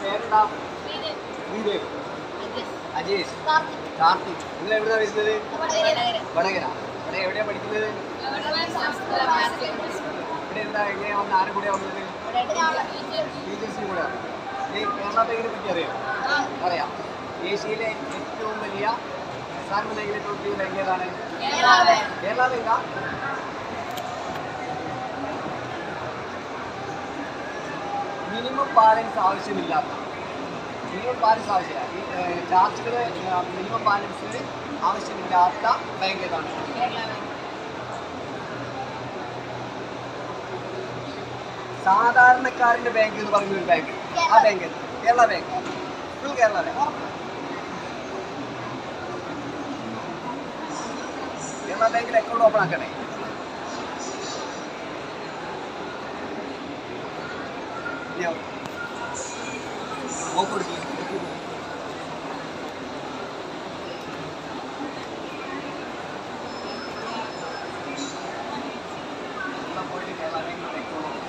പേരെന്താ? ശ്രീദേവ്. അജേഷ്. കാർത്തിക്. നിങ്ങൾ എവിടെയാണ് വരുന്നത്? വടകര. ഇവിടെ എവിടെയാണ് പഠിക്കുന്നത്? ഇവിടെ എന്താ എങ്ങനെയാ വന്ന് ആരും കൂടെ വന്നത്? ടീച്ചേഴ്സിനും കൂടെ. കേരള ബാങ്കിനെ പറ്റി അറിയാം. ഏഷ്യയിലെ ഏറ്റവും വലിയ പ്രധാന ബാങ്കിലെ പ്രവർത്തിക്കുന്ന ബാങ്ക് ഏതാണ്? കേരള ബാങ്കാ? മിനിമം ബാലൻസ് ആവശ്യമില്ലാത്ത ചാർജുകൾ മിനിമം ബാലൻസിന് ആവശ്യമില്ലാത്ത ബാങ്ക് ഏതാണ്? സാധാരണക്കാരൻ്റെ ബാങ്ക് എന്ന് പറയുന്ന ഒരു ബാങ്ക്. ആ bank Kerala bank. Full Kerala bank. Kerala ബാങ്കിൽ അക്കൗണ്ട് ഓപ്പൺ ആക്കണേ. കൊടുക്കും പോയിട്ട് കേരള ബാങ്കിൽ അക്കൗണ്ട്